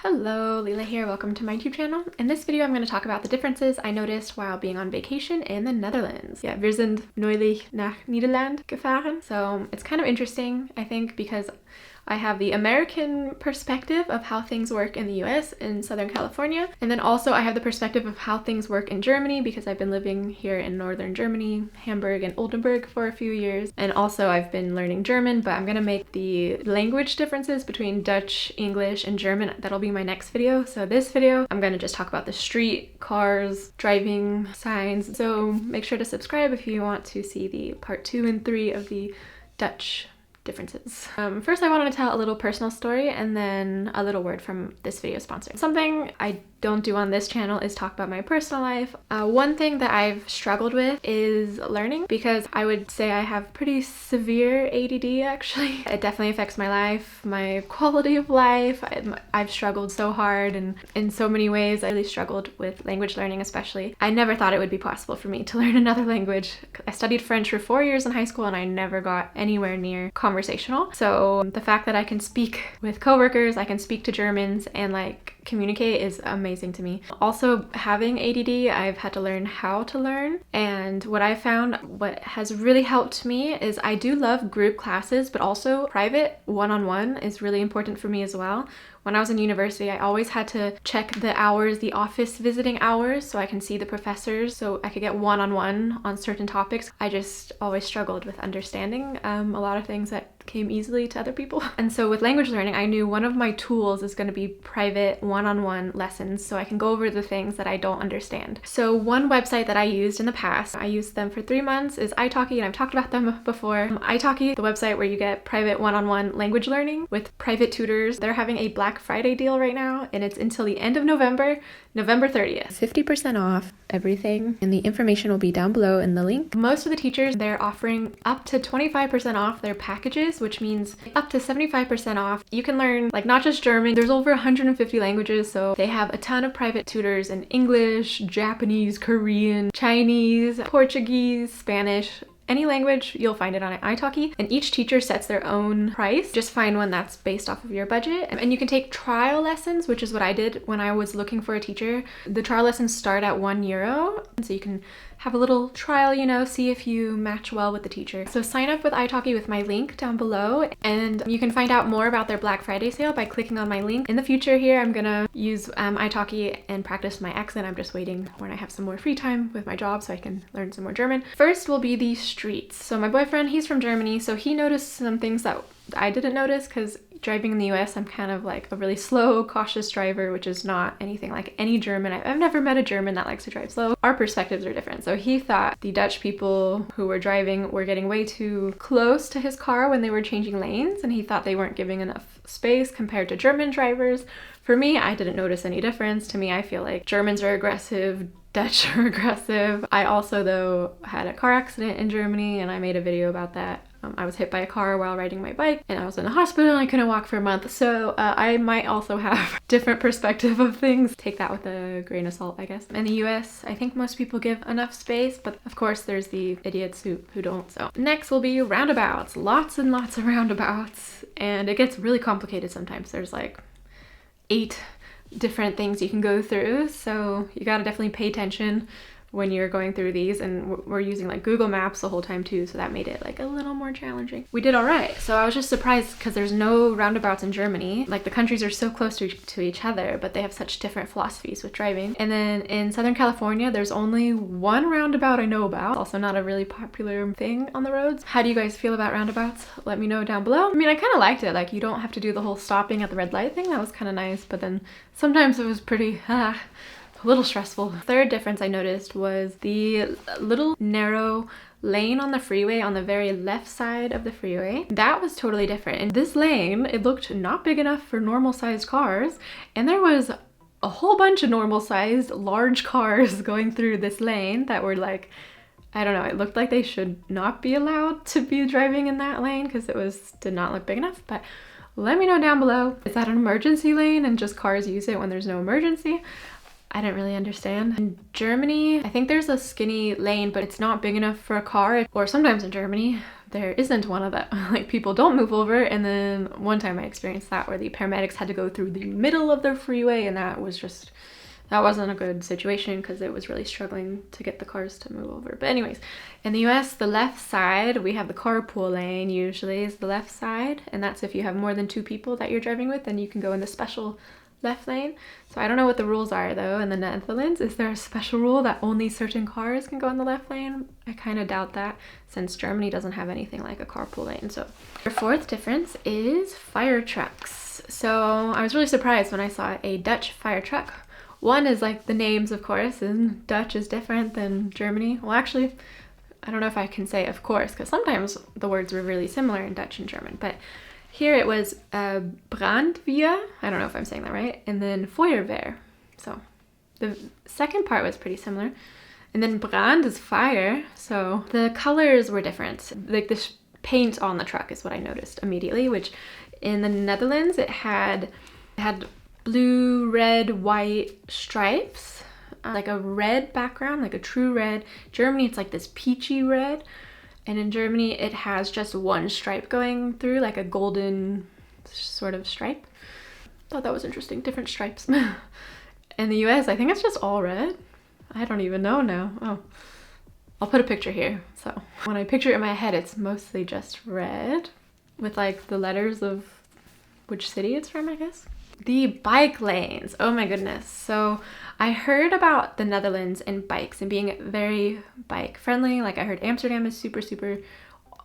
Hello, Leila here. Welcome to my YouTube channel. In this video, I'm going to talk about the differences I noticed while being on vacation in the Netherlands. Yeah, wir sind neulich nach Nederland gefahren. So it's kind of interesting, I think, because I have the American perspective of how things work in the US in Southern California. And then also I have the perspective of how things work in Germany because I've been living here in Northern Germany, Hamburg and Oldenburg for a few years. And also I've been learning German, but I'm gonna make the language differences between Dutch, English, and German. That'll be my next video. So this video, I'm gonna just talk about the street, cars, driving, signs. So make sure to subscribe if you want to see the part 2 and 3 of the Dutch differences. First I wanted to tell a little personal story and then a little word from this video sponsor. Something I don't do on this channel is talk about my personal life. One thing that I've struggled with is learning because I would say I have pretty severe ADD actually. It definitely affects my life, my quality of life. I've struggled so hard and in so many ways. I really struggled with language learning especially. I never thought it would be possible for me to learn another language. I studied French for 4 years in high school and I never got anywhere near conversational. So the fact that I can speak with coworkers, I can speak to Germans and like communicate is amazing to me. Also, having ADD, I've had to learn how to learn. And what I found, what has really helped me is I do love group classes, but also private one-on-one is really important for me as well. When I was in university, I always had to check the hours, the office visiting hours, so I can see the professors, so I could get one-on-one on certain topics. I just always struggled with understanding a lot of things that came easily to other people. And so with language learning, I knew one of my tools is going to be private one-on-one lessons, so I can go over the things that I don't understand. So one website that I used in the past, I used them for 3 months, is italki, and I've talked about them before. Italki, the website where you get private one-on-one language learning with private tutors. They're having a Black Friday deal right now, and it's until the end of November 30th. 50% off everything, and the information will be down below in the link. Most of the teachers, they're offering up to 25% off their packages, which means up to 75% off. You can learn like not just German, there's over 150 languages, so they have a ton of private tutors in English, Japanese, Korean, Chinese, Portuguese, Spanish. Any language, you'll find it on italki, and each teacher sets their own price. Just find one that's based off of your budget. And you can take trial lessons, which is what I did when I was looking for a teacher. The trial lessons start at €1, so you can have a little trial, you know, see if you match well with the teacher. So sign up with italki with my link down below, and you can find out more about their Black Friday sale by clicking on my link. In the future here, I'm gonna use italki and practice my accent. I'm just waiting when I have some more free time with my job so I can learn some more German. First will be the streets. So my boyfriend, he's from Germany, so he noticed some things that I didn't notice because driving in the US, I'm kind of like a really slow, cautious driver, which is not anything like any German. I've never met a German that likes to drive slow. Our perspectives are different. So he thought the Dutch people who were driving were getting way too close to his car when they were changing lanes, and he thought they weren't giving enough space compared to German drivers. For me, I didn't notice any difference. To me, I feel like Germans are aggressive, Dutch are aggressive. I also, though, had a car accident in Germany, and I made a video about that. I was hit by a car while riding my bike and I was in the hospital and I couldn't walk for a month. So I might also have different perspective of things. Take that with a grain of salt, I guess. In the US, I think most people give enough space, but of course there's the idiots who don't. So next will be roundabouts. Lots and lots of roundabouts. And it gets really complicated sometimes. There's like 8 different things you can go through. So you gotta definitely pay attention when you're going through these, and we're using like Google Maps the whole time too, so that made it like a little more challenging. We did all right. So I was just surprised because there's no roundabouts in Germany. Like the countries are so close to each other, but they have such different philosophies with driving. And then in Southern California, there's only one roundabout I know about. Also not a really popular thing on the roads. How do you guys feel about roundabouts? Let me know down below. I mean, I kind of liked it. Like you don't have to do the whole stopping at the red light thing. That was kind of nice, but then sometimes it was pretty, a little stressful. Third difference I noticed was the little narrow lane on the freeway on the very left side of the freeway. That was totally different. In this lane, it looked not big enough for normal sized cars, and there was a whole bunch of normal sized large cars going through this lane that were like, I don't know, it looked like they should not be allowed to be driving in that lane because did not look big enough. But let me know down below. Is that an emergency lane and just cars use it when there's no emergency? I didn't really understand. In Germany, I think there's a skinny lane, but it's not big enough for a car. Or sometimes in Germany, there isn't one of that. Like, people don't move over. And then one time I experienced that where the paramedics had to go through the middle of the freeway, and that wasn't a good situation because it was really struggling to get the cars to move over. But anyways, in the US, the left side, we have the carpool lane usually is the left side. And that's if you have more than 2 people that you're driving with, then you can go in the special left lane. So I don't know what the rules are though in the Netherlands. Is there a special rule that only certain cars can go in the left lane? I kind of doubt that, since Germany doesn't have anything like a carpool lane. So the 4th difference is fire trucks. So I was really surprised when I saw a Dutch fire truck. One is like the names, of course, and Dutch is different than Germany. Well, actually, I don't know if I can say of course, because sometimes the words were really similar in Dutch and German, but here it was Brandweer, I don't know if I'm saying that right, and then Feuerwehr. So the second part was pretty similar. And then Brand is fire, so the colors were different. Like the paint on the truck is what I noticed immediately, which in the Netherlands it had blue, red, white stripes, like a red background, like a true red. Germany, it's like this peachy red. And in Germany, it has just one stripe going through, like a golden sort of stripe. Thought that was interesting, different stripes. In the US, I think it's just all red. I don't even know now. Oh, I'll put a picture here. So when I picture it in my head, it's mostly just red with like the letters of which city it's from, I guess. The bike lanes, oh my goodness. So I heard about the Netherlands and bikes and being very bike friendly. Like I heard Amsterdam is super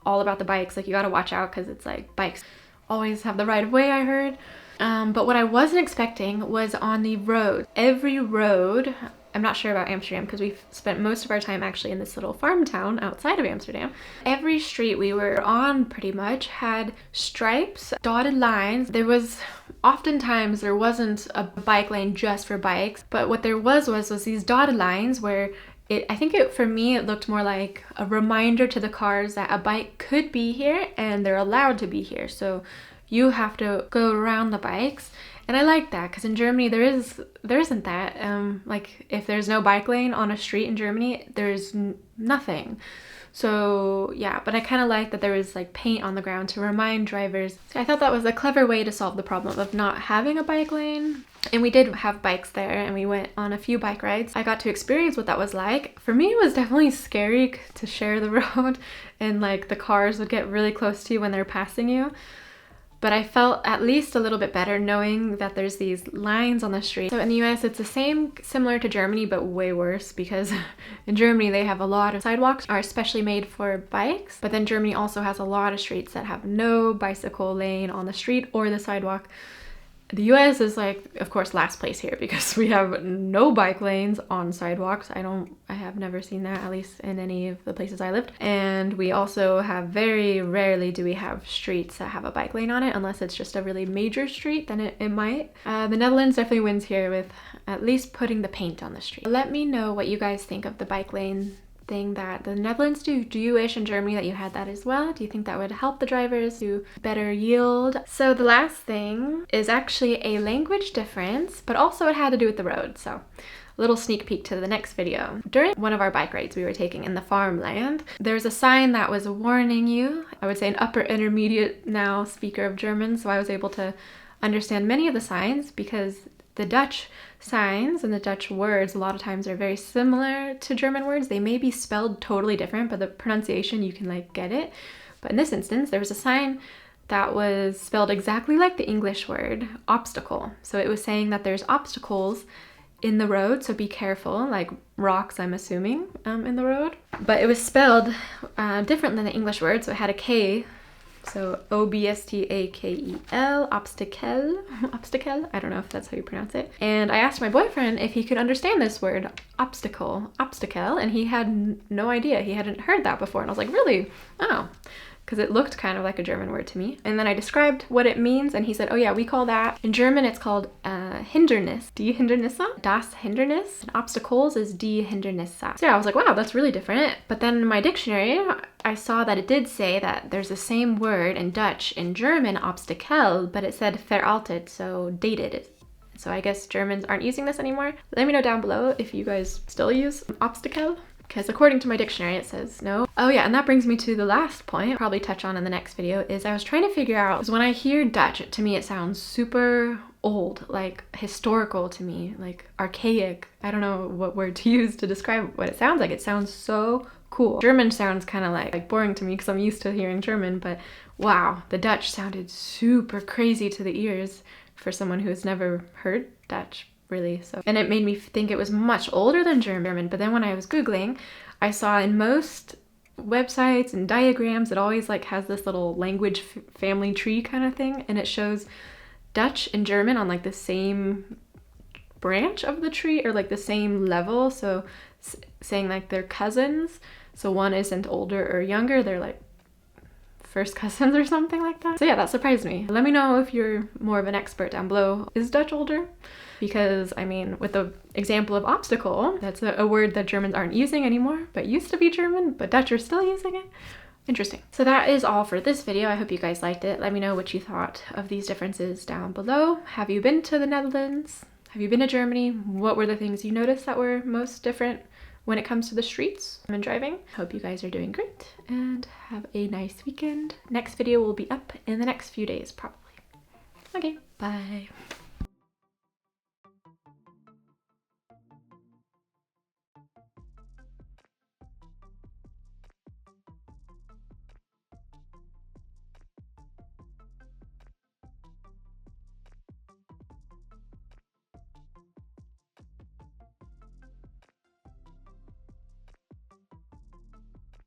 all about the bikes. Like you gotta watch out because it's like bikes always have the right of way, I heard. But what I wasn't expecting was on the road. Every road, I'm not sure about Amsterdam because we've spent most of our time actually in this little farm town outside of Amsterdam. Every street we were on pretty much had stripes, dotted lines. Oftentimes there wasn't a bike lane just for bikes, but what there was these dotted lines where for me, it looked more like a reminder to the cars that a bike could be here and they're allowed to be here. So you have to go around the bikes. And I like that because in Germany there isn't that. Like if there's no bike lane on a street in Germany, there's nothing. So yeah, but I kind of like that there was like paint on the ground to remind drivers. I thought that was a clever way to solve the problem of not having a bike lane. And we did have bikes there and we went on a few bike rides. I got to experience what that was like. For me, it was definitely scary to share the road and like the cars would get really close to you when they're passing you. But I felt at least a little bit better knowing that there's these lines on the street. So in the US, it's similar to Germany, but way worse because in Germany, they have a lot of sidewalks are especially made for bikes. But then Germany also has a lot of streets that have no bicycle lane on the street or the sidewalk. The US is like, of course, last place here because we have no bike lanes on sidewalks. I have never seen that, at least in any of the places I lived. And we also have very rarely do we have streets that have a bike lane on it, unless it's just a really major street, then it might. The Netherlands definitely wins here with at least putting the paint on the street. Let me know what you guys think of the bike lane thing that the Netherlands do. Do you wish in Germany that you had that as well? Do you think that would help the drivers to better yield? So the last thing is actually a language difference, but also it had to do with the road. So a little sneak peek to the next video. During one of our bike rides we were taking in the farmland, there's a sign that was warning you. I would say an upper intermediate now speaker of German, so I was able to understand many of the signs because the Dutch signs and the Dutch words a lot of times are very similar to German words. They may be spelled totally different, but the pronunciation, you can like get it. But in this instance, there was a sign that was spelled exactly like the English word, obstacle. So it was saying that there's obstacles in the road, so be careful, like rocks, I'm assuming, in the road. But it was spelled different than the English word, so it had a K. So obstakel, obstacle. I don't know if that's how you pronounce it. And I asked my boyfriend if he could understand this word, obstacle, and he had no idea. He hadn't heard that before. And I was like, really? Oh, because it looked kind of like a German word to me. And then I described what it means, and he said, oh yeah, we call that, in German it's called Hindernis, die Hindernisse, das Hindernis, and obstacles is die Hindernisse. So yeah, I was like, wow, that's really different. But then in my dictionary, I saw that it did say that there's the same word in Dutch, in German, obstakel, but it said veraltet, so dated. So I guess Germans aren't using this anymore. Let me know down below if you guys still use obstacle. because according to my dictionary it says no. Oh yeah, and that brings me to the last point I'll probably touch on in the next video, is I was trying to figure out, because when I hear Dutch, to me it sounds super old, like historical to me, like archaic. I don't know what word to use to describe what it sounds like. It sounds so cool. German sounds kind of like boring to me because I'm used to hearing German, but wow, the Dutch sounded super crazy to the ears for someone who has never heard Dutch, really. So, and it made me think it was much older than German, but then when I was Googling, I saw in most websites and diagrams, it always like has this little language family tree kind of thing, and it shows Dutch and German on like the same branch of the tree, or like the same level, so saying like they're cousins, so one isn't older or younger, they're like first cousins or something like that. So yeah, that surprised me. Let me know if you're more of an expert down below. Is Dutch older? Because I mean, with the example of obstacle, that's a word that Germans aren't using anymore, but used to be German, but Dutch are still using it. Interesting. So that is all for this video. I hope you guys liked it. Let me know what you thought of these differences down below. Have you been to the Netherlands? Have you been to Germany? What were the things you noticed that were most different when it comes to the streets and driving? Hope you guys are doing great and have a nice weekend. Next video will be up in the next few days, probably. Okay, bye.